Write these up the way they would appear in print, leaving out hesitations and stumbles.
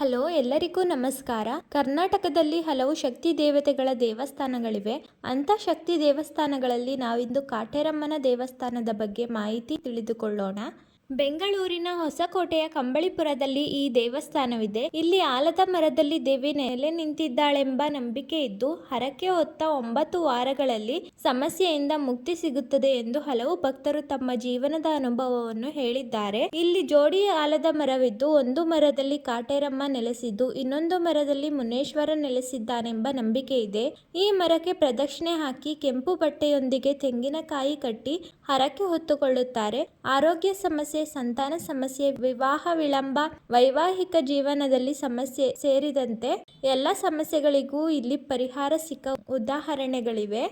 Hello, ಎಲ್ಲರಿಗೂ ನಮಸ್ಕಾರ. ಕರ್ನಾಟಕದಲ್ಲಿ ಹಲವು ಶಕ್ತಿ ದೇವತೆಗಳ ದೇವಸ್ಥಾನಗಳಿವೆ. ಅಂತ ಶಕ್ತಿ ದೇವಸ್ಥಾನಗಳಲ್ಲಿ ನಾವಿಂದು ಕಾಟೇರಮ್ಮನ ದೇವಸ್ಥಾನದ ಬಗ್ಗೆ ಮಾಹಿತಿ ತಿಳಿದುಕೊಳ್ಳೋಣ. ಬೆಂಗಳೂರಿನ ಹೊಸಕೋಟೆಯ ಕಂಬಳಿಪುರದಲ್ಲಿ ಈ ದೇವಸ್ಥಾನವಿದೆ. ಇಲ್ಲಿ ಆಲದ ಮರದಲ್ಲಿ ದೇವಿ ನೆಲೆ ನಿಂತಿದ್ದಾಳೆಂಬ ನಂಬಿಕೆ ಇದ್ದು, ಹರಕೆ ಹೊತ್ತ 9 ವಾರಗಳಲ್ಲಿ ಸಮಸ್ಯೆಯಿಂದ ಮುಕ್ತಿ ಸಿಗುತ್ತದೆ ಎಂದು ಹಲವು ಭಕ್ತರು ತಮ್ಮ ಜೀವನದ ಅನುಭವವನ್ನು ಹೇಳಿದ್ದಾರೆ. ಇಲ್ಲಿ ಜೋಡಿ ಆಲದ ಮರವಿದ್ದು, ಒಂದು ಮರದಲ್ಲಿ ಕಾಟೇರಮ್ಮ ನೆಲೆಸಿದ್ದು, ಇನ್ನೊಂದು ಮರದಲ್ಲಿ ಮುನೇಶ್ವರ ನೆಲೆಸಿದ್ದಾನೆಂಬ ನಂಬಿಕೆ ಇದೆ. ಈ ಮರಕ್ಕೆ ಪ್ರದಕ್ಷಿಣೆ ಹಾಕಿ ಕೆಂಪು ಬಟ್ಟೆಯೊಂದಿಗೆ ತೆಂಗಿನಕಾಯಿ ಕಟ್ಟಿ ಹರಕೆ ಹೊತ್ತುಕೊಳ್ಳುತ್ತಾರೆ. ಆರೋಗ್ಯ ಸಮಸ್ಯೆ, ಸಂತಾನ ಸಮಸ್ಯೆ, ವಿವಾಹ ವಿಳಂಬ, ವೈವಾಹಿಕ ಜೀವನದಲ್ಲಿ ಸಮಸ್ಯೆ ಸೇರಿದಂತೆ ಎಲ್ಲ ಸಮಸ್ಯೆಗಳಿಗೂ ಇಲ್ಲಿ ಪರಿಹಾರ ಸಿಕ್ಕ ಉದಾಹರಣೆಗಳಿವೆ.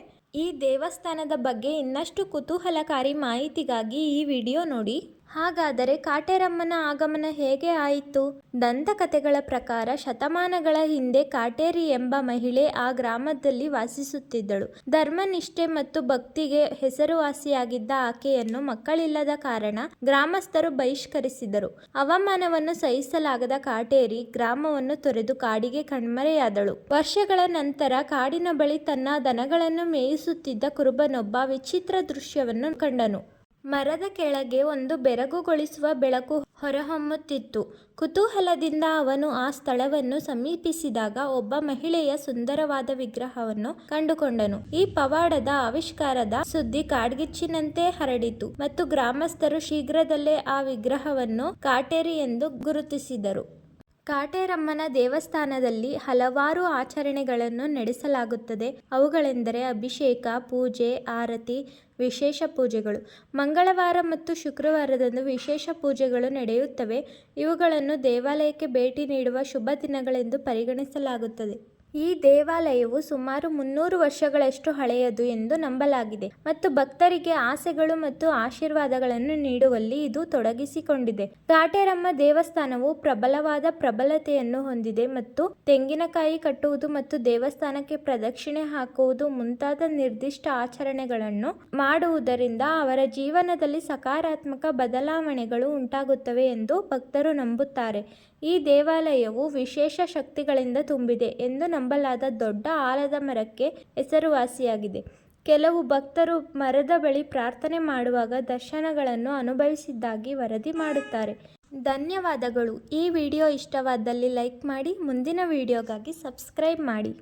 ಈ ದೇವಸ್ಥಾನದ ಬಗ್ಗೆ ಇನ್ನಷ್ಟು ಕುತೂಹಲಕಾರಿ ಮಾಹಿತಿಗಾಗಿ ಈ ವಿಡಿಯೋ ನೋಡಿ. ಹಾಗಾದರೆ ಕಾಟೇರಮ್ಮನ ಆಗಮನ ಹೇಗೆ ಆಯಿತು? ದಂತಕಥೆಗಳ ಪ್ರಕಾರ ಶತಮಾನಗಳ ಹಿಂದೆ ಕಾಟೇರಿ ಎಂಬ ಮಹಿಳೆ ಆ ಗ್ರಾಮದಲ್ಲಿ ವಾಸಿಸುತ್ತಿದ್ದಳು. ಧರ್ಮನಿಷ್ಠೆ ಮತ್ತು ಭಕ್ತಿಗೆ ಹೆಸರುವಾಸಿಯಾಗಿದ್ದ ಆಕೆಯನ್ನು ಮಕ್ಕಳಿಲ್ಲದ ಕಾರಣ ಗ್ರಾಮಸ್ಥರು ಬಹಿಷ್ಕರಿಸಿದರು. ಅವಮಾನವನ್ನು ಸಹಿಸಲಾಗದ ಕಾಟೇರಿ ಗ್ರಾಮವನ್ನು ತೊರೆದು ಕಾಡಿಗೆ ಕಣ್ಮರೆಯಾದಳು. ವರ್ಷಗಳ ನಂತರ ಕಾಡಿನ ಬಳಿ ತನ್ನ ದನಗಳನ್ನು ಮೇಯಿಸುತ್ತಿದ್ದ ಕುರುಬನೊಬ್ಬ ವಿಚಿತ್ರ ದೃಶ್ಯವನ್ನು ಕಂಡನು. ಮರದ ಕೆಳಗೆ ಒಂದು ಬೆರಗುಗೊಳಿಸುವ ಬೆಳಕು ಹೊರಹೊಮ್ಮುತ್ತಿತ್ತು. ಕುತೂಹಲದಿಂದ ಅವನು ಆ ಸ್ಥಳವನ್ನು ಸಮೀಪಿಸಿದಾಗ ಒಬ್ಬ ಮಹಿಳೆಯ ಸುಂದರವಾದ ವಿಗ್ರಹವನ್ನು ಕಂಡುಕೊಂಡನು. ಈ ಪವಾಡದ ಆವಿಷ್ಕಾರದ ಸುದ್ದಿ ಕಾಡ್ಗಿಚ್ಚಿನಂತೆ ಹರಡಿತು ಮತ್ತು ಗ್ರಾಮಸ್ಥರು ಶೀಘ್ರದಲ್ಲೇ ಆ ವಿಗ್ರಹವನ್ನು ಕಾಟೇರಿ ಎಂದು ಗುರುತಿಸಿದರು. ಕಾಟೇರಮ್ಮನ ದೇವಸ್ಥಾನದಲ್ಲಿ ಹಲವಾರು ಆಚರಣೆಗಳನ್ನು ನಡೆಸಲಾಗುತ್ತದೆ. ಅವುಗಳೆಂದರೆ ಅಭಿಷೇಕ, ಪೂಜೆ, ಆರತಿ, ವಿಶೇಷ ಪೂಜೆಗಳು. ಮಂಗಳವಾರ ಮತ್ತು ಶುಕ್ರವಾರದಂದು ವಿಶೇಷ ಪೂಜೆಗಳು ನಡೆಯುತ್ತವೆ. ಇವುಗಳನ್ನು ದೇವಾಲಯಕ್ಕೆ ಭೇಟಿ ನೀಡುವ ಶುಭ ದಿನಗಳೆಂದು ಪರಿಗಣಿಸಲಾಗುತ್ತದೆ. ಈ ದೇವಾಲಯವು ಸುಮಾರು 300 ವರ್ಷಗಳಷ್ಟು ಹಳೆಯದು ಎಂದು ನಂಬಲಾಗಿದೆ ಮತ್ತು ಭಕ್ತರಿಗೆ ಆಸೆಗಳು ಮತ್ತು ಆಶೀರ್ವಾದಗಳನ್ನು ನೀಡುವಲ್ಲಿ ಇದು ತೊಡಗಿಸಿಕೊಂಡಿದೆ. ಕಾಟೇರಮ್ಮ ದೇವಸ್ಥಾನವು ಪ್ರಬಲವಾದ ಪ್ರಬಲತೆಯನ್ನು ಹೊಂದಿದೆ ಮತ್ತು ತೆಂಗಿನಕಾಯಿ ಕಟ್ಟುವುದು ಮತ್ತು ದೇವಸ್ಥಾನಕ್ಕೆ ಪ್ರದಕ್ಷಿಣೆ ಹಾಕುವುದು ಮುಂತಾದ ನಿರ್ದಿಷ್ಟ ಆಚರಣೆಗಳನ್ನು ಮಾಡುವುದರಿಂದ ಅವರ ಜೀವನದಲ್ಲಿ ಸಕಾರಾತ್ಮಕ ಬದಲಾವಣೆಗಳು ಉಂಟಾಗುತ್ತವೆ ಎಂದು ಭಕ್ತರು ನಂಬುತ್ತಾರೆ. ಈ ದೇವಾಲಯವು ವಿಶೇಷ ಶಕ್ತಿಗಳಿಂದ ತುಂಬಿದೆ ಎಂದು ನಂಬಲಾದ ದೊಡ್ಡ ಆಲದ ಮರಕ್ಕೆ ಹೆಸರುವಾಸಿಯಾಗಿದೆ. ಕೆಲವು ಭಕ್ತರು ಮರದ ಬಳಿ ಪ್ರಾರ್ಥನೆ ಮಾಡುವಾಗ ದರ್ಶನಗಳನ್ನು ಅನುಭವಿಸಿದ್ದಾಗಿ ವರದಿ ಮಾಡುತ್ತಾರೆ. ಧನ್ಯವಾದಗಳು. ಈ ವಿಡಿಯೋ ಇಷ್ಟವಾದಲ್ಲಿ ಲೈಕ್ ಮಾಡಿ. ಮುಂದಿನ ವಿಡಿಯೋಗಾಗಿ ಸಬ್ಸ್ಕ್ರೈಬ್ ಮಾಡಿ.